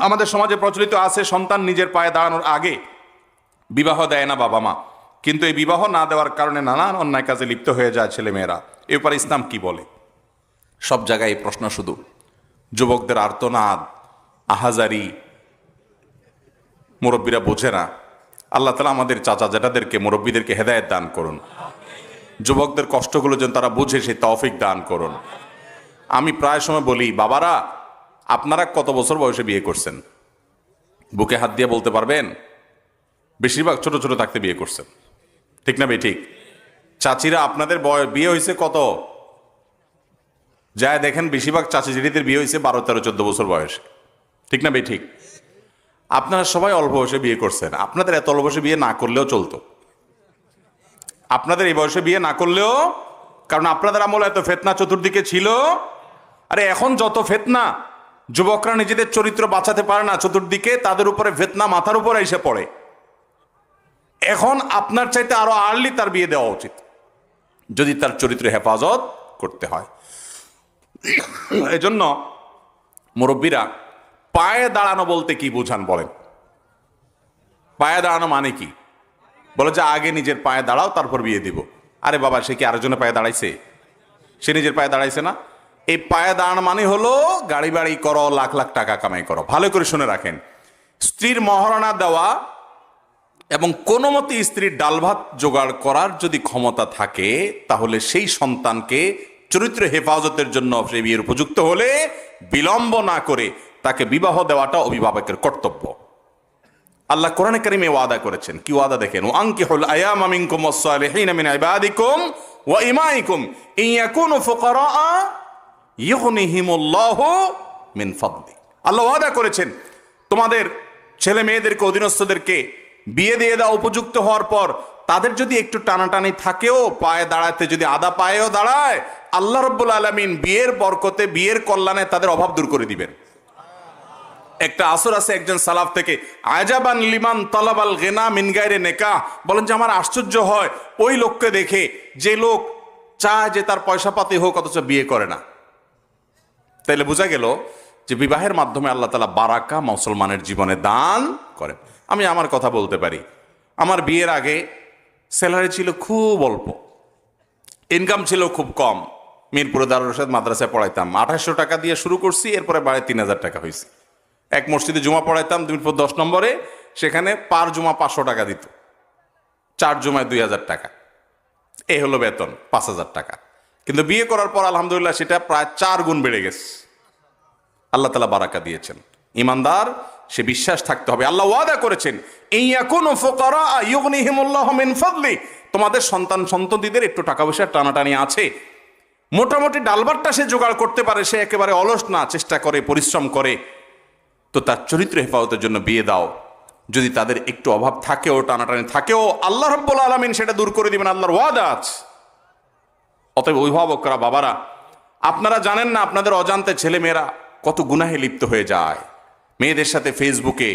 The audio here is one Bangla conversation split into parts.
আমাদের সমাজে প্রচলিত আছে সন্তান নিজের পায়ে দাঁড়ানোর আগে বিবাহ দেয় না বাবা মা, কিন্তু এই বিবাহ না দেওয়ার কারণে নানান অন্যায় কাজে লিপ্ত হয়ে যায় ছেলে মেয়েরা। এ ব্যাপারে ইসলাম কি বলে? সব জায়গায় এই প্রশ্ন, শুধু যুবকদের আর্তনাদ, আহাজারি, মুরব্বীরা বোঝে না। আল্লাহ তাআলা আমাদের চাচা জেঠাদেরকে, মুরব্বীদেরকে হেদায়েত দান করুন, যুবকদের কষ্টগুলো যেন তারা বুঝে সেই তৌফিক দান করুন। আমি প্রায় সময় বলি, বাবারা আপনারা কত বছর বয়সে বিয়ে করছেন? বুকে হাত দিয়ে বলতে পারবেন? বেশিরভাগ ছোট ছোট থাকতে বিয়ে করছেন, ঠিক না ভাই? ঠিক। চাচিরা আপনাদের বিয়ে হয়েছে কত? যায় দেখেন বেশিরভাগ চাচি জেঠিদের বিয়ে হয়েছে 12, 13, 14 বছর বয়সে, ঠিক না ভাই? ঠিক। আপনারা সবাই অল্প বয়সে বিয়ে করছেন। আপনাদের এত অল্প বয়সে বিয়ে না করলেও চলতো, আপনাদের এই বয়সে বিয়ে না করলেও, কারণ আপনাদের আমলে এত ফিতনা চতুর্দিকে ছিল। আরে এখন যত ফিতনা, যুবকরা নিজেদের চরিত্র বাঁচাতে পারে না, চতুর্দিকে তাদের উপরে ফিতনা মাথার উপরে এসে পড়ে। এখন আপনার চাইতে আরো আর্লি তার বিয়ে দেওয়া উচিত, যদি তার চরিত্র হেফাজত করতে হয়। এজন্য মুরব্বীরা পায়ে দাঁড়ানো বলতে কি বুঝান বলেন? পায়ে দাঁড়ানো মানে কি? বলে যে আগে নিজের পায়ে দাঁড়াও তারপর বিয়ে দিব। আরে বাবা, সে কি আরেকজনের পায়ে দাঁড়াইছে? সে নিজের পায়ে দাঁড়াইছে না। এই পায়ে দাঁড়ানো মানে হলো গাড়ি বাড়ি করো, লাখ লাখ টাকা কামাই করো। ভালো করে শুনে রাখেন, স্ত্রীর মহারণা দেওয়া এবং কোনো মতে স্ত্রীর ডাল ভাত জোগাড় করার যদি ক্ষমতা থাকে, তাহলে সেই সন্তানকে চরিত্র হেফাজতের জন্য সে বিয়ের উপযুক্ত হলে বিলম্ব না করে তাকে বিবাহ দেওয়াটা অভিভাবকের কর্তব্য। আল্লাহ কোরআনে কারিমে ওয়াদা করেছেন। কি ওয়াদা দেখেন? ওয়ানকিহুল আয়ামা মিনকুম ওয়াস-সালিহিনা মিন ইবাদিকুম ওয়া ইমাইকুম ইন ইয়াকুনু ফুকারা ইউগনিহিমুল্লাহু মিন ফাদলি। আল্লাহ ওয়াদা করেছেন তোমাদের ছেলে মেয়েদেরকে, অধীনস্থদেরকে বিয়ে দিয়ে দাও উপযুক্ত হওয়ার পর। তাদের যদি একটু টানাটানি থাকেও, পায়ে দাঁড়াতে যদি আদা পায়েও দাঁড়ায়, আল্লাহ রাব্বুল আলামিন বিয়ের বরকতে, বিয়ের কল্যাণে তাদের অভাব দূর করে দিবেন। একটা আসর আছে একজন সালাফ থেকে, আজাবান লিমান তালাবাল গিনা মিন গায়রি নিকাহ, বলেন যে আমার আশ্চর্য হয় ওই লোককে দেখে যে লোক চায় যে তার পয়সা পাতি হোক অথচ বিয়ে করে না। তাইলে বোঝা গেল যে বিবাহের মাধ্যমে আল্লাহ তাআলা বারাকা মুসলমানের জীবনে দান করেন। আমি আমার কথা বলতে পারি, আমার বিয়ের আগে স্যালারি ছিল খুব অল্প, ইনকাম ছিল খুব কম। মিরপুরে দারুল ইরশাদ মাদ্রাসায় পড়াইতাম, 2800 টাকা দিয়ে শুরু করছি, এরপরে বাড়ে 3000 টাকা হয়েছে। এক মসজিদে জুমা পড়াইতাম মিরপুর 10 নম্বরে, সেখানে পার জুমা 500 টাকা দিত, 4 জুমায় 2000 টাকা। এই হলো বেতন, 5000 টাকা। কিন্তু বিয়ে করার পর আলহামদুলিল্লাহ সেটা প্রায় 4 গুণ বেড়ে গেছে। আল্লাহ তাআলা বারাকা দিয়েছেন। ইমানদার সে বিশ্বাস থাকতে হবে। আল্লাহ ওয়াদা করেছেন ইয়াকুনু ফুকারা ইউগনিহিমুল্লাহু মিন ফাদলি, তোমাদের সন্তান সন্ততিদের একটু টাকা পয়সার টানাটানি আছে, মোটামুটি ডালবারটা সে জোগাড় করতে পারে, সে একেবারে অলস না, চেষ্টা করে, পরিশ্রম করে, তো তার চরিত্র হেফাজতের জন্য বিয়ে দাও। যদি তাদের একটু অভাব থাকেও, টানাটানি থাকেও, আল্লাহ রাব্বুল আলামিন সেটা দূর করে দিবেন, আল্লাহর ওয়াদা আছে। অতএব অভিভাবকরা, বাবারা, আপনারা জানেন না আপনাদের অজান্তে ছেলে মেয়েরা কত গুনাহে লিপ্ত হয়ে যায়। মেয়েদের সাথে ফেসবুকে,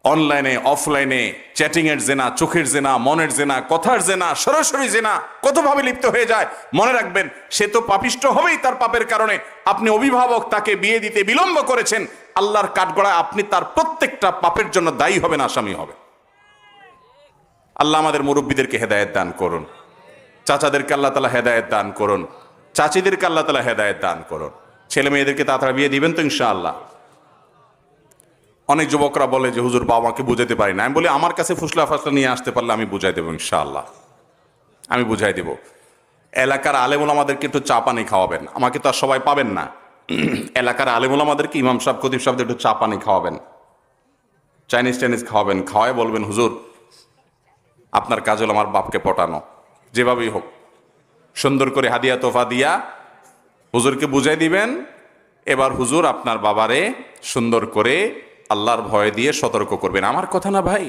অনলাইনে, অফলাইনে চ্যাটিং এর জেনা, চোখের জেনা, মনের জেনা, কথার জেনা, সরাসরি জেনা কতভাবে লিপ্ত হয়ে যায়। মনে রাখবেন, সে তো পাপিষ্ট হবেই তার পাপের কারণে। আপনি অভিভাবক, তাকে বিয়ে দিতে বিলম্ব করেছেন, আল্লাহর কাঠগড়ায় আপনি তার প্রত্যেকটা পাপের জন্য দায়ী হবেন, আসামি হবে। আল্লাহ আমাদের মুরব্বীদেরকে হেদায়েত দান করুন, চাচাদেরকে আল্লাহ তাআলা হেদায়েত দান করুন, চাচিদেরকে আল্লাহ তাআলা হেদায়েত দান করুন। ছেলে মেয়েদেরকে তাড়াতাড়ি বিয়ে দিবেন তো ইনশাআল্লাহ। অনেক যুবকরা বলে যে হুজুর বাবা মাকে বুঝাইতে পারি না। আমি বলি আমার কাছে ফুসলা ফাসলা নিয়ে আসতে পারলে আমি বুঝাই দেবো ইনশাআল্লাহ, আমি বুঝাই দেব। এলাকার আলেম ওলামাদেরকে একটু চা পানি খাওয়াবেন, আমাকে তো আর সবাই পাবেন না। এলাকার আলেম ওলামাদেরকে, ইমাম সাহেব, খতিব সাহেবদের একটু চা পানি খাওয়াবেন, চাইনিজ টাইনিজ খাওয়াবেন, খাওয়াই বলবেন হুজুর আপনার কাজ হলো আমার বাপকে পটানো, যেভাবেই হোক সুন্দর করে হাদিয়া তোফা দিয়া হুজুরকে বুঝাই দিবেন। এবার হুজুর আপনার বাবারে সুন্দর করে আল্লাহর ভয় দিয়ে সতর্ক করবেন। আমার কথা না ভাই,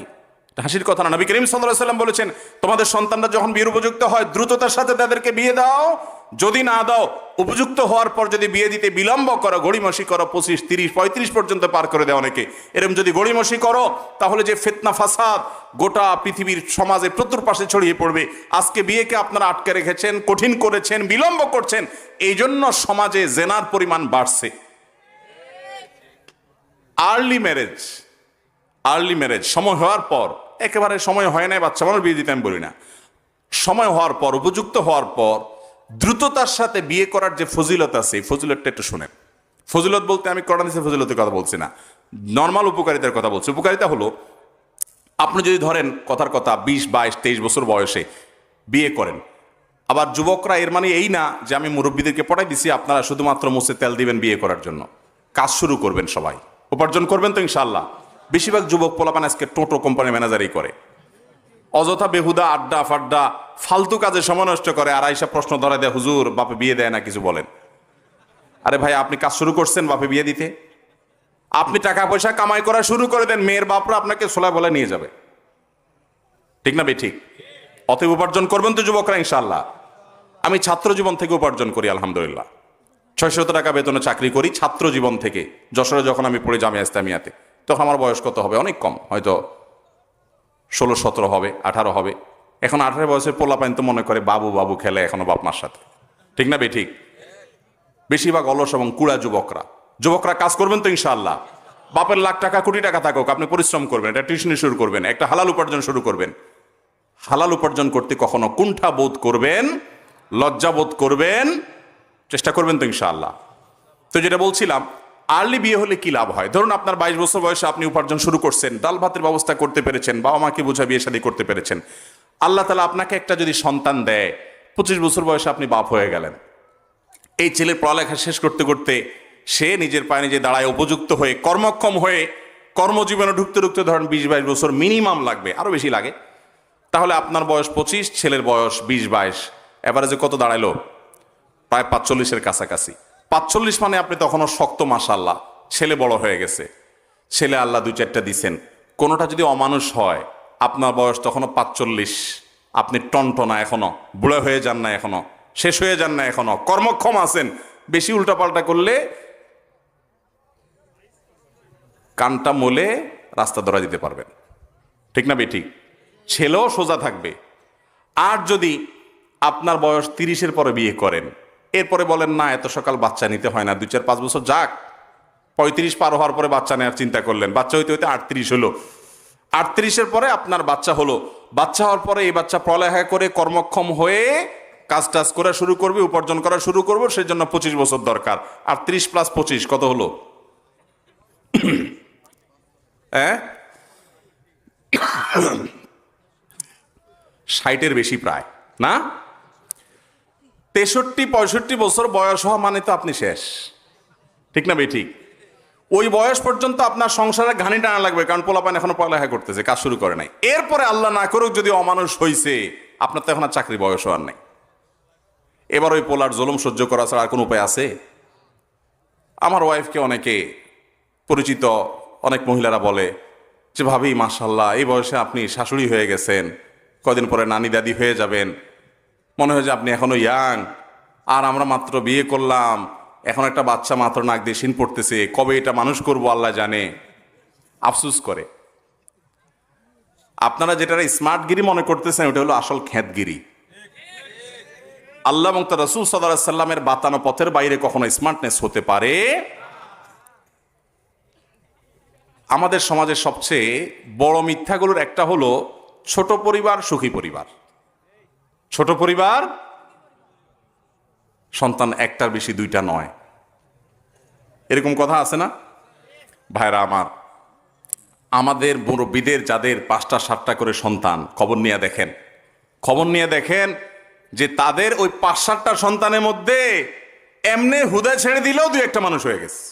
হাসির কথা না। নবী করিম সাল্লাল্লাহু আলাইহি ওয়াসাল্লাম বলেছেন, তোমাদের সন্তানরা যখন বিয়ের উপযুক্ত হয় দ্রুততার সাথে তাদেরকে বিয়ে দাও। যদি না দাও, উপযুক্ত হওয়ার পর যদি বিয়ে দিতে বিলম্ব করো, গড়িমসি করো, 25, 30, 35 পর্যন্ত পার করে দেয় অনেকে, এরকম যদি গড়িমসি করো, তাহলে যে ফিতনা ফাসাদ গোটা পৃথিবীর সমাজে চতুর্পাশে ছড়িয়ে পড়বে। আজকে বিয়েকে আপনারা আটকে রেখেছেন, কঠিন করেছেন, বিলম্ব করছেন, এই জন্য সমাজে জেনার পরিমাণ বাড়ছে। আর্লি ম্যারেজ সময় হওয়ার পর, একেবারে সময় হয় নাই বাচ্চা মানুষ বিয়ে দিতে আমি বলি না, সময় হওয়ার পর, উপযুক্ত হওয়ার পর দ্রুততার সাথে বিয়ে করার যে ফজিলত আছে, এই ফজিলতটা একটু শুনেন। ফজিলত বলতে আমি কোরআন হাদিসের ফজিলতের কথা বলছি না, নর্মাল উপকারিতার কথা বলছি। উপকারিতা হলো, আপনি যদি ধরেন কথার কথা 20, 22, 23 বছর বয়সে বিয়ে করেন, আবার যুবকরা এর মানে এই না যে আমি মুরব্বীদেরকে পটাই দিছি আপনারা শুধুমাত্র মুছে তেল দিবেন বিয়ে করার জন্য। কাজ শুরু করবেন, সবাই উপার্জন করবেন তো ইনশাআল্লাহ। বেশিরভাগ যুবক পোলাপান আজকে টোটো কোম্পানি ম্যানেজারই করে, অযথা বেহুদা আড্ডা ফাড্ডা ফালতু কাজে সময় নষ্ট করে, আর আইসা প্রশ্ন ধরা দেয়, হুজুর বাপে বিয়ে দেয় না, কিছু বলেন। আরে ভাই, আপনি কাজ শুরু করছেন বাপে বিয়ে দিতে? আপনি টাকা পয়সা কামাই করা শুরু করে দেন, মেয়ের বাপরা আপনাকে সোলা বলে নিয়ে যাবে। ঠিক না ঠিক? অতএব উপার্জন করবেন তো যুবকরা ইনশাআল্লাহ। আমি ছাত্র জীবন থেকে উপার্জন করি আলহামদুলিল্লাহ, 600 টাকা বেতনে চাকরি করি ছাত্র জীবন থেকে। যশোরে যখন আমি পড়ি জামিয়া ইসলামিয়াতে, তখন আমার বয়স কত হবে? অনেক কম, হয়তো 16, 17 হবে, 18 হবে। এখন 18 বয়সের পোলাপাইন তো মনে করে বাবু বাবু খেলে এখনো বাপ মার সাথে। ঠিক না ঠিক? বেশিরভাগ অলস এবং কুড়া যুবকরা কাজ করবেন তো ইনশাআল্লাহ। বাপের লাখ টাকা কোটি টাকা থাকুক, আপনি পরিশ্রম করবেন, একটা টিউশনি শুরু করবেন, একটা হালাল উপার্জন শুরু করবেন। হালাল উপার্জন করতে কখনো কুণ্ঠা বোধ করবেন, লজ্জা বোধ করবেন, চেষ্টা করবেন তো ইনশাআল্লাহ। তো যেটা বলছিলাম, আর্লি বিয়ে হলে কি লাভ হয়? ধরুন আপনার 22 বছর বয়সে আপনি উপার্জন শুরু করছেন, ডাল ভাতের ব্যবস্থা করতে পেরেছেন, বাবা মাকে বোঝা বিয়ে শাদী করতে পেরেছেন। আল্লাহ তাআলা আপনাকে একটা যদি সন্তান দেয়, 25 বছর বয়সে আপনি বাপ হয়ে গেলেন। এই ছেলের পড়ালেখা শেষ করতে করতে সে নিজের পায়ে নিজে দাঁড়ায়, উপযুক্ত হয়ে কর্মক্ষম হয়ে কর্মজীবনে ঢুকতে ঢুকতে ধরেন 20-22 বছর মিনিমাম লাগবে, আরো বেশি লাগে। তাহলে আপনার বয়স 25, ছেলের বয়স 20-22, এভারেজে কত দাঁড়াইলো? প্রায় 45-এর কাছাকাছি। 45 মানে আপনি তখনও শক্ত, মাশাআল্লাহ, ছেলে বড় হয়ে গেছে, ছেলে আল্লাহ 2-4টা দিছেন। কোনোটা যদি অমানুষ হয়, আপনার বয়স তখনও 45, আপনি টনটনা এখনো, বুড়ো হয়ে যান না এখনো, শেষ হয়ে যান না এখনো, কর্মক্ষম আছেন। বেশি উল্টাপাল্টা করলে কানটা মোলে রাস্তা ধরা দিতে পারবেন। ঠিক না ঠিক? ছেলেও সোজা থাকবে। আর যদি আপনার বয়স 30-এর পরে বিয়ে করেন, এরপরে বলেন না এত সকাল বাচ্চা নিতে হয় না, 2-4-5 বছর যাক, 35 পার হওয়ার পরে বাচ্চা নেওয়ার চিন্তা করলেন, বাচ্চা হইতে হইতে 38 হলো, 38-এর পরে আপনার বাচ্চা হলো, বাচ্চা হওয়ার পরে এই বাচ্চা পড়ালেখা করে কর্মক্ষম হয়ে কাজ টাজ করা শুরু করবে, উপার্জন করা শুরু করবো, সেই জন্য 25 বছর দরকার। আর 30 + 25 কত হলো? 60-এর বেশি প্রায়, না? 63-65 বছর বয়স হওয়া মানে তো আপনি শেষ। ঠিক না ঠিক? ওই বয়স পর্যন্ত আপনার সংসারে ঘানি টানা লাগবে, কারণ পোলাপান এখনো পড়ালেখা করতেছে, কাজ শুরু করে নাই। এরপরে আল্লাহ না করুক যদি অমানুষ হইছে, আপনার তো এখন আর চাকরি বয়স হওয়ার নাই। এবার ওই পোলার জুলুম সহ্য করা ছাড়া আর কোনো উপায় আছে? আমার ওয়াইফকে অনেকে পরিচিত অনেক মহিলারা বলে যে, ভাবি মাশাআল্লাহ, এই বয়সে আপনি শাশুড়ি হয়ে গেছেন, কদিন পরে নানি দাদি হয়ে যাবেন, মনে হয় যে আপনি এখনো ইয়াং, আর আমরা মাত্র বিয়ে করলাম, এখন একটা বাচ্চা মাত্র নাক দিয়ে শিন পড়তেছে, কবে এটা মানুষ করবো আল্লাহ জানে। আফসুস করে। আপনারা যেটা স্মার্টগিরি মনে করতেছেন, ওটা হলো আসল খ্যাতগিরি। আল্লাহ এবং তার রাসূল সাল্লাল্লাহু আলাইহি সাল্লামের বাতানো পথের বাইরে কখনো স্মার্টনেস হতে পারে। আমাদের সমাজের সবচেয়ে বড় মিথ্যাগুলোর একটা হলো ছোট পরিবার সুখী পরিবার। ছোট পরিবার, সন্তান একটার বেশি, 2টা নয়, এরকম কথা আছে না ভাইরা আমার? আমাদের মুরব্বীদের যাদের 5টা 7টা করে সন্তান, খবর নিয়ে দেখেন যে তাদের ওই 5-7টা সন্তানের মধ্যে এমনি হুদা ছেড়ে দিলেও 2-1টা মানুষ হয়ে গেছে।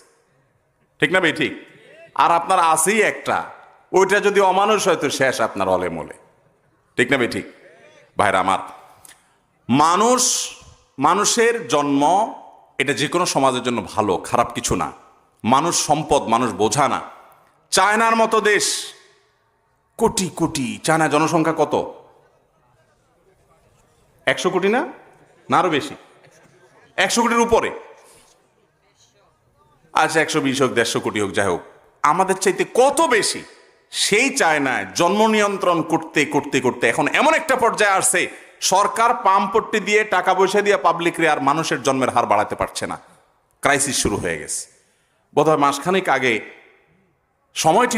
ঠিক না ঠিক? আর আপনার আছেই একটা, ওইটা যদি অমানুষ হয় তো শেষ আপনার অলে মলে। ঠিক না ঠিক? ভাইরা আমার, মানুষের জন্ম এটা যে কোনো সমাজের জন্য ভালো, খারাপ কিছু না। মানুষ সম্পদ, মানুষ বোঝা না। চায়নার মতো দেশ, কোটি কোটি, চায়না জনসংখ্যা কত? 100 কোটি না আরো বেশি? 100 কোটির উপরে। আচ্ছা 120 হোক, 150 কোটি হোক, যাই হোক, আমাদের চাইতে কত বেশি। সেই চায়নায় জন্ম নিয়ন্ত্রণ করতে করতে করতে এখন এমন একটা পর্যায়ে আসছে, সরকার পাম্পট্টি দিয়ে টাকা পয়সা দিয়ে পাবলিকরে আর মানুষের জন্মের হার বাড়াতে পারছে না। ক্রাইসিস শুরু হয়ে গেছে। বোধহয় মাসখানেক আগে সময়টি